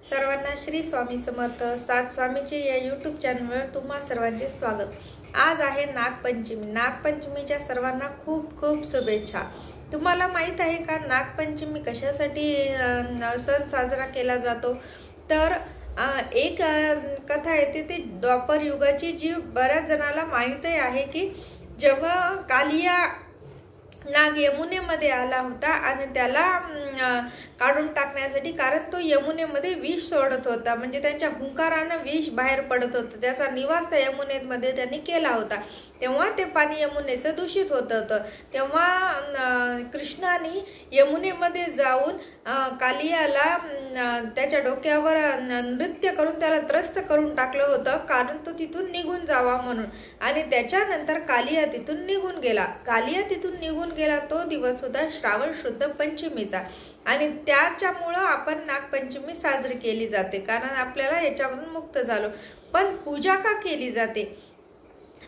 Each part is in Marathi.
सर्वांना श्री स्वामी समर्थ सात स्वामीचे या यूट्यूब चॅनलवर तुम्हा सर्वांचे स्वागत। आज आहे नागपंचमी। नागपंचमीच्या सर्वांना खूप खूप शुभेच्छा। तुम्हाला माहित आहे का नागपंचमी कशासाठी सण साजरा केला जातो? तर एक कथा येते ती द्वापर युगाची, जी बऱ्याच जणाला माहित आहे की जेव्हा कालिया नाग यमुनेमध्ये आला होता आणि त्याला काढून टाकण्यासाठी, कारण तो यमुनेमध्ये विष सोडत होता, म्हणजे त्यांच्या हुंकाराने विष बाहेर पडत होतं, त्याचा निवास त्या यमुनेमध्ये त्यांनी केला होता, तेव्हा ते पाणी यमुनेचं दूषित होत होतं। तेव्हा कृष्णाने यमुनेमध्ये जाऊन कालियाला त्याच्या डोक्यावर नृत्य करून त्याला त्रस्त करून टाकलं होतं, कारण तो तिथून निघून जावा म्हणून। आणि त्याच्यानंतर कालिया तिथून निघून गेला। कालिया तिथून निघून गेला तो दिवस होता श्रावण शुद्ध पंचमीचा, आणि त्याच्यामुळं आपण नागपंचमी साजरी केली जाते, कारण आपल्याला याच्यावरून मुक्त झालो। पण पूजा का केली जाते?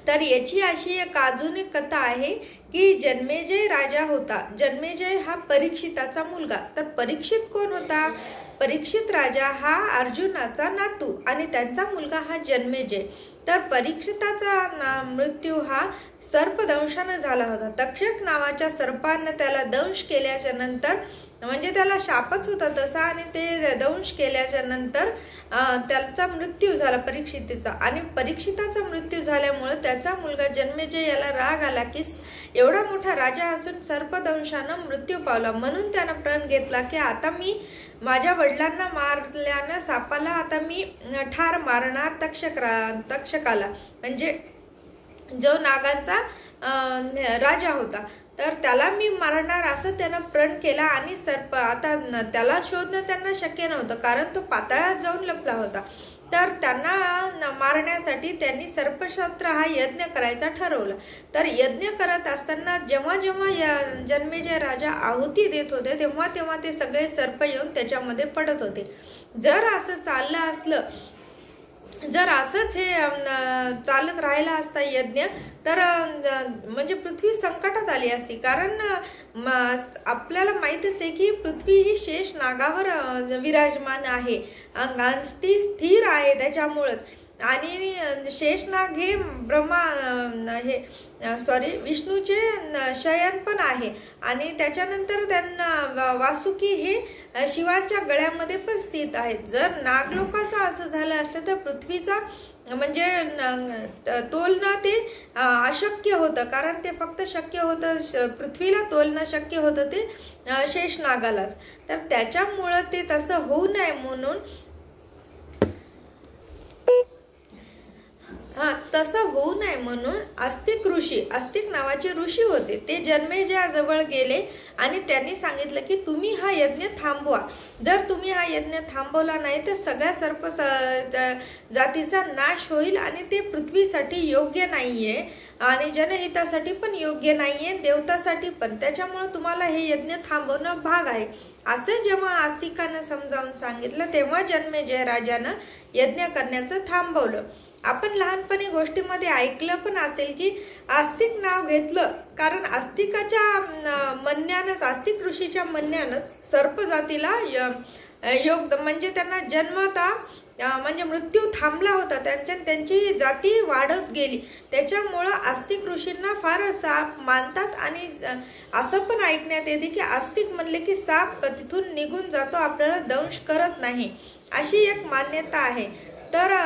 तर याची अशी एक अजून एक कथा आहे की जन्मेजय राजा होता। जन्मेजय हा परीक्षिताचा मुलगा। तर परीक्षित कोण होता? परीक्षित राजा हा अर्जुनाचा नातू आणि त्यांचा मुलगा हा जन्मेजय। तर परीक्षिताचा मृत्यू हा सर्पदंशाने झाला होता। तक्षक नावाच्या सर्पाने त्याला दंश केल्याच्या नंतर, म्हणजे त्याला शापच होता तसा, आणि ते दंश केल्याच्या नंतर त्याचा मृत्यू झाला परीक्षिताचा। आणि परीक्षिताचा मृत्यू झाल्यामुळे त्याचा मुलगा जन्मेजय याला राग आला की एवढा मोठा राजा असून सर्पदंशाने मृत्यू पावला, म्हणून त्याने प्रण घेतला की आता मी माझ्या वडिलांना मारल्याने सापाला आता मी ठार मारणार तक्षकाला, म्हणजे जो नागांचा राजा होता, तर त्याला मी मारणार असं त्यानं प्रण केला। आणि सर्प आता त्याला शोधणं त्यांना शक्य नव्हतं, कारण तो पाताळात जाऊन लपला होता। तर त्यांना मारण्यासाठी त्यांनी सर्पशास्त्र हा यज्ञ करायचा ठरवला। तर यज्ञ करत असताना जेव्हा जेव्हा जन्मेजय राजा आहुती देत होते, तेव्हा तेव्हा ते सगळे सर्प येऊन त्याच्यामध्ये पडत होते। जर असं चाललं असलं, जर असंच हे चालत राहिला असता यज्ञ, तर म्हणजे पृथ्वी संकटात आली असती, कारण आपल्याला माहितच आहे की पृथ्वी ही शेष नागावर विराजमान आहे, ती स्थिर आहे त्याच्यामुळेच। आणि शेषनाग हे विष्णूचे शयन पण आहे, आणि त्याच्यानंतर त्यांना वासुकी हे शिवांच्या गळ्यामध्ये पण स्थित आहेत। जर नागलोकाचं असं झालं असलं तर पृथ्वीचा म्हणजे तोलणं ते अशक्य होतं, कारण ते फक्त शक्य होतं पृथ्वीला तोलणं शक्य होतं ते शेषनागालाच। तर त्याच्यामुळं ते तसं होऊ नये म्हणून तसं होऊ नये म्हणून अस्तिक नावाचे ऋषी होते, ते जन्मेजयाजवळ गेले आणि त्यांनी सांगितलं की तुम्ही हा यज्ञ थांबवा। जर तुम्ही हा यज्ञ थांबवला नाही तर सगळ्या सर्प जातीचा नाश होईल, आणि ते पृथ्वीसाठी योग्य नाहीये, आणि जनहितासाठी पण योग्य नाहीये, देवतासाठी पण। त्याच्यामुळे तुम्हाला हे यज्ञ थांबवणं भाग आहे। असं जेव्हा आस्तिकानं समजावून सांगितलं, तेव्हा जन्मेजय राजानं यज्ञ करण्याचं थांबवलं। आपण लहानपणी गोष्टीमध्ये ऐकलं पण असेल की आस्तिक नाव घेतलं, कारण आस्तिकाच्या म्हणण्यानंच, आस्तिक ऋषीच्या म्हणण्यानंच सर्प जातीला योग, म्हणजे त्यांना जन्मता म्हणजे मृत्यू थांबला होता, त्यांची जाती वाढत गेली। त्याच्यामुळं आस्तिक ऋषींना फार साप मानतात, आणि असं पण ऐकण्यात येते की आस्तिक म्हणले की साप तिथून निघून जातो, आपल्याला दंश करत नाही, अशी एक मान्यता आहे। तर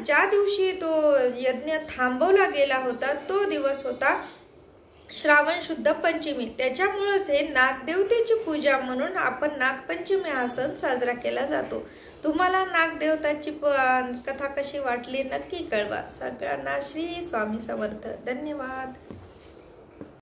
ज्या दिवशी तो यज्ञ थांबवला गेला होता तो दिवस होता श्रावण शुद्ध पंचमी। त्याच्यामुळेच हे नागदेवतेची पूजा म्हणून आपण नागपंचमी हा सण साजरा केला जातो। तुम्हाला नागदेवताची कथा कशी वाटली नक्की कळवा। सगळ्यांना श्री स्वामी समर्थ। धन्यवाद।